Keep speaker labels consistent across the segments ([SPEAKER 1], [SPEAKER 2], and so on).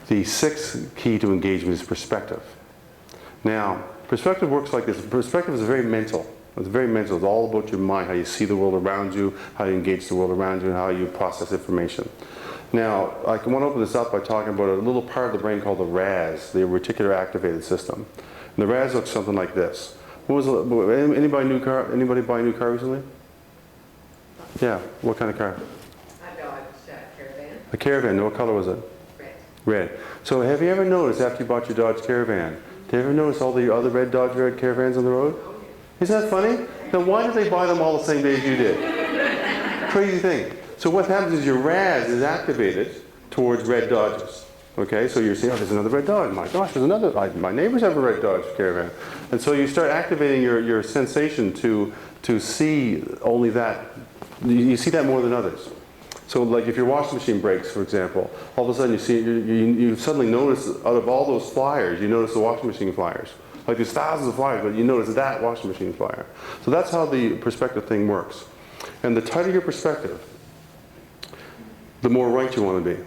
[SPEAKER 1] The sixth key to engagement is perspective. Now, perspective works like this. Perspective is very mental. It's very mental. It's all about your mind, how you see the world around you, how you engage the world around you, and how you process information. Now, I want to open this up by talking about a little part of the brain called the RAS, the reticular activated system. And the RAS looks something like this. Anybody buy a new car recently? Yeah. What kind of car?
[SPEAKER 2] A Dodge Caravan.
[SPEAKER 1] A Caravan. What color was it?
[SPEAKER 2] Red.
[SPEAKER 1] Red. So have you ever noticed after you bought your Dodge Caravan, did you ever notice all the other red Caravans on the road? Isn't that funny? Then why did they buy them all the same day as you did? Crazy thing. So what happens is your RAS is activated towards red Dodges. Okay, so you're saying, oh, there's another red Dodge. My gosh, there's another. My neighbors have a red Dodge Caravan. And so you start activating your sensation to see only that. You see that more than others. So like if your washing machine breaks, for example, all of a sudden you suddenly notice out of all those flyers, you notice the washing machine flyers. Like there's thousands of flyers, but you notice that washing machine flyer. So that's how the perspective thing works. And the tighter your perspective, the more right you want to be.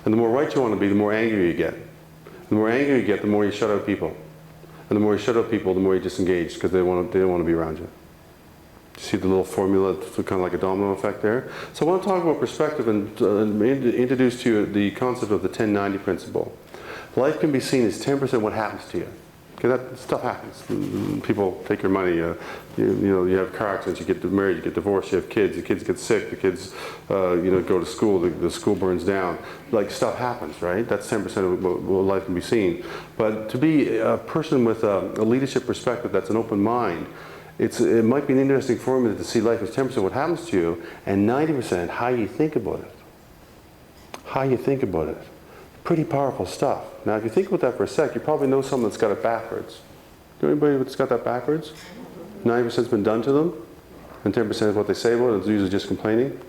[SPEAKER 1] And the more right you want to be, the more angry you get. The more angry you get, the more you shut out people. And the more you shut out people, the more you disengage because they don't want to be around you. See the little formula, kind of like a domino effect there? So I want to talk about perspective and introduce to you the concept of the 10-90 principle. Life can be seen as 10% what happens to you. Okay, that stuff happens. People take your money. You have car accidents. You get married. You get divorced. You have kids. The kids get sick. The kids, go to school. The school burns down. Like stuff happens, right? That's 10% of what life can be seen. But to be a person with a leadership perspective, that's an open mind. It might be an interesting formula to see life as 10% what happens to you, and 90% how you think about it. How you think about it. Pretty powerful stuff. Now, if you think about that for a sec, you probably know someone that's got it backwards. Do anybody that's got that backwards? 90%'s been done to them, and 10% is what they say about it. It's usually just complaining,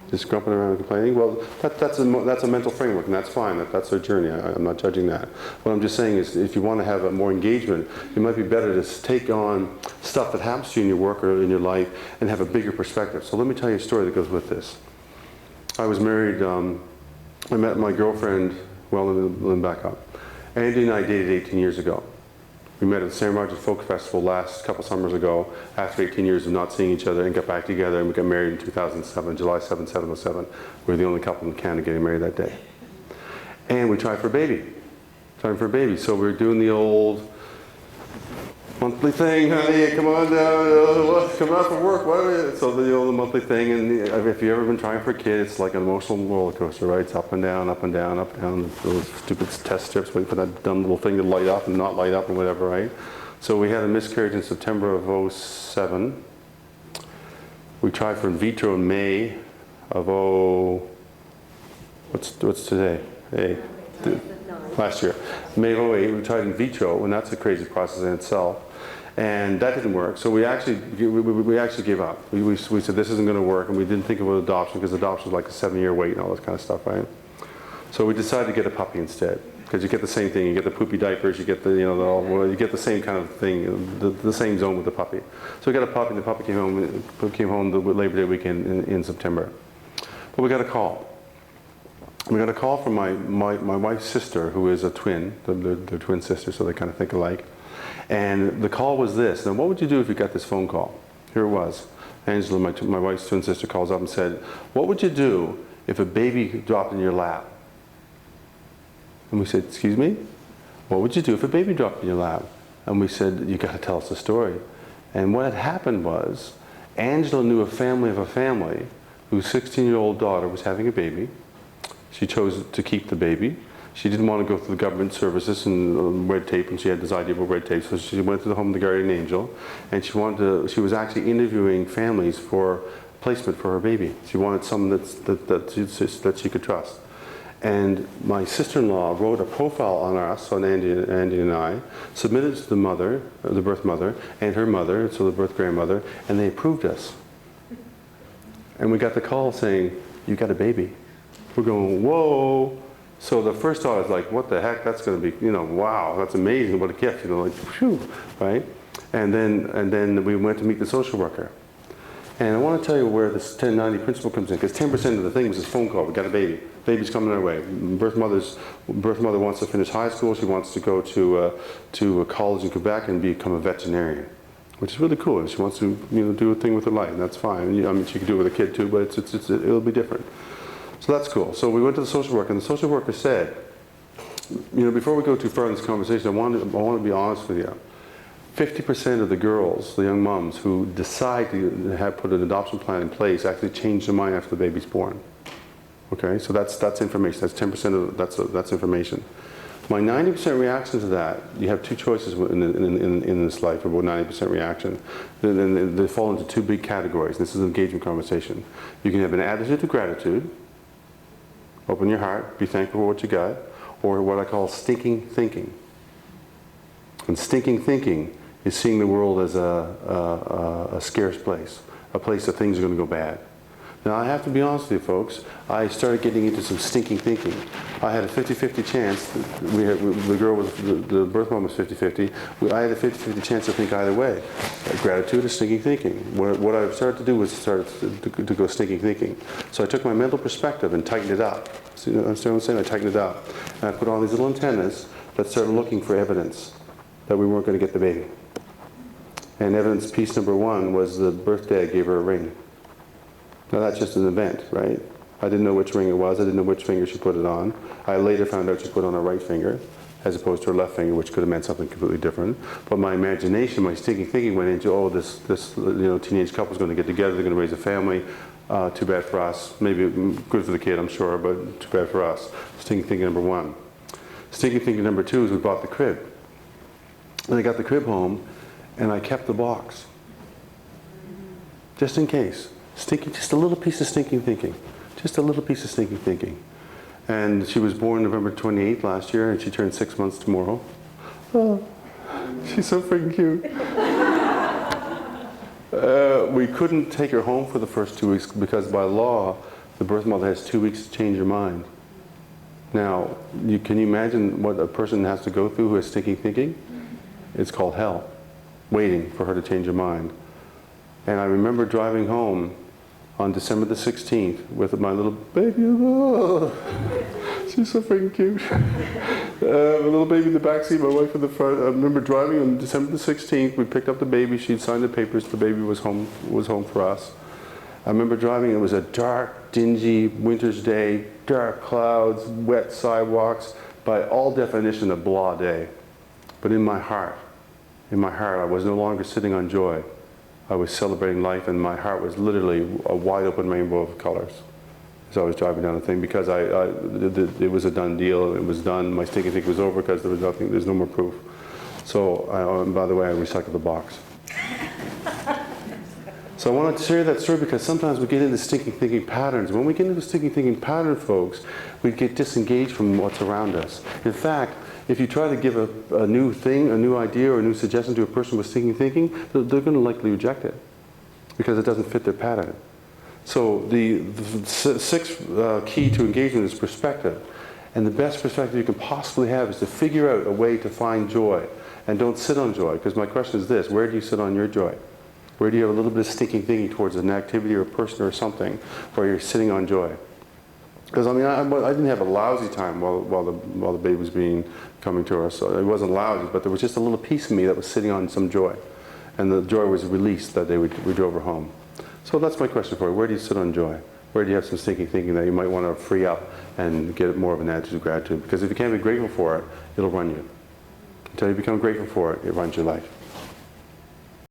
[SPEAKER 1] just grumping around and complaining. Well, that's a mental framework, and that's fine. That's their journey. I'm not judging that. What I'm just saying is, if you want to have more engagement, it might be better to take on stuff that happens to you in your work or in your life and have a bigger perspective. So let me tell you a story that goes with this. I was married. I met my girlfriend. Well, let me back up. Andy and I dated 18 years ago. We met at the San Marcos Folk Festival last couple summers ago after 18 years of not seeing each other, and got back together, and we got married in 2007, July 7, 707. We were the only couple in Canada getting married that day. And we tried for a baby. So we were doing the old monthly thing, honey, come on down, come out for work, whatever. So the old monthly thing, and if you've ever been trying for a kid, it's like an emotional roller coaster, right? It's up and down, up and down, up and down. Those stupid test strips waiting for that dumb little thing to light up and not light up and whatever, right? So we had a miscarriage in September of 07. We tried for in vitro in May of what's today? Last year. May of 08, we tried in vitro, and that's a crazy process in itself. And that didn't work, so we actually gave up. We said this isn't going to work, and we didn't think about adoption because adoption is like a 7-year wait and all this kind of stuff, right? So we decided to get a puppy instead, because you get the same thing. You get the poopy diapers, you get the you get the same kind of thing, the same zone with the puppy. So we got a puppy, and the puppy came home the Labor Day weekend in September. But we got a call. We got a call from my wife's sister, who is a twin. They're twin sisters, so they kind of think alike. And the call was this. Now, what would you do if you got this phone call? Here it was. Angela, my wife's twin sister, calls up and said, what would you do if a baby dropped in your lap? And we said, excuse me? What would you do if a baby dropped in your lap? And we said, you got to tell us the story. And what had happened was, Angela knew a family whose 16-year-old daughter was having a baby. She chose to keep the baby. She didn't want to go through the government services and red tape, and she had this idea about red tape, so she went to the Home of the Guardian Angel, and she was actually interviewing families for placement for her baby. She wanted someone that she could trust. And my sister-in-law wrote a profile on us, on Andy and I, submitted it to the mother, the birth mother, and her mother, so the birth grandmother, and they approved us. And we got the call saying, you got a baby. We're going, whoa. So the first thought is like, what the heck? That's going to be, wow, that's amazing. What a gift, like, phew, right? And then we went to meet the social worker. And I want to tell you where this 10-90 principle comes in, because 10% of the thing was this phone call. We got a baby. Baby's coming their way. Birth mother wants to finish high school. She wants to go to college in Quebec and become a veterinarian, which is really cool. And she wants to do a thing with her life, and that's fine. I mean, she could do it with a kid too, but it'll be different. So that's cool. So we went to the social worker, and the social worker said, before we go too far in this conversation, I want to be honest with you. 50% of the girls, the young moms who decide to put an adoption plan in place, actually change their mind after the baby's born. Okay, so that's information. That's 10% of that's information. My 90% reaction to that, you have two choices in this life, about 90% reaction. They fall into two big categories. This is an engagement conversation. You can have an attitude of gratitude, open your heart, be thankful for what you got, or what I call stinking thinking. And stinking thinking is seeing the world as a scarce place, a place that things are going to go bad. Now, I have to be honest with you folks, I started getting into some stinking thinking. I had a 50-50 chance, the birth mom was 50-50, I had a 50-50 chance to think either way. Gratitude or stinking thinking. What I started to do was to go stinking thinking. So I took my mental perspective and tightened it up. See, you understand what I'm saying? I tightened it up. And I put on these little antennas that started looking for evidence that we weren't going to get the baby. And evidence piece number one was the birthday I gave her a ring. Now that's just an event, right? I didn't know which ring it was. I didn't know which finger she put it on. I later found out she put it on her right finger as opposed to her left finger, which could have meant something completely different. But my imagination, my stinking thinking went into, oh, this teenage couple's going to get together. They're going to raise a family. Too bad for us. Maybe good for the kid, I'm sure, but too bad for us. Stinking thinking number one. Stinking thinking number two is we bought the crib. And I got the crib home, and I kept the box. Just in case. Just a little piece of stinking thinking. Just a little piece of stinking thinking. And she was born November 28th last year, and she turned 6 months tomorrow. Oh, she's so freaking cute. We couldn't take her home for the first 2 weeks because by law, the birth mother has 2 weeks to change her mind. Now, can you imagine what a person has to go through who has stinking thinking? It's called hell, waiting for her to change her mind. And I remember driving home on December the 16th with my little baby. Oh, she's so freaking cute. A little baby in the backseat, my wife in the front. I remember driving on December the 16th. We picked up the baby. She'd signed the papers. The baby was home for us. I remember driving. It was a dark, dingy winter's day, dark clouds, wet sidewalks. By all definition, a blah day. But in my heart, I was no longer sitting on joy. I was celebrating life, and my heart was literally a wide open rainbow of colors as I was driving down the thing, because it was a done deal. It was done. My stinking thing was over because there's no more proof. So, and by the way, I recycled the box. So I wanted to share that story because sometimes we get into stinking thinking patterns. When we get into stinking thinking pattern, folks, we get disengaged from what's around us. In fact, if you try to give a new thing, a new idea, or a new suggestion to a person with stinking thinking, they're going to likely reject it because it doesn't fit their pattern. So the sixth key to engagement is perspective. And the best perspective you can possibly have is to figure out a way to find joy. And don't sit on joy, because my question is this: where do you sit on your joy? Where do you have a little bit of stinking thinking towards an activity or a person or something where you're sitting on joy? Because I mean, I didn't have a lousy time while the baby was coming to us. So it wasn't lousy, but there was just a little piece of me that was sitting on some joy, and the joy was released that day we drove her home. So that's my question for you: where do you sit on joy? Where do you have some stinking thinking that you might want to free up and get more of an attitude of gratitude? Because if you can't be grateful for it, it'll run you. Until you become grateful for it, it runs your life.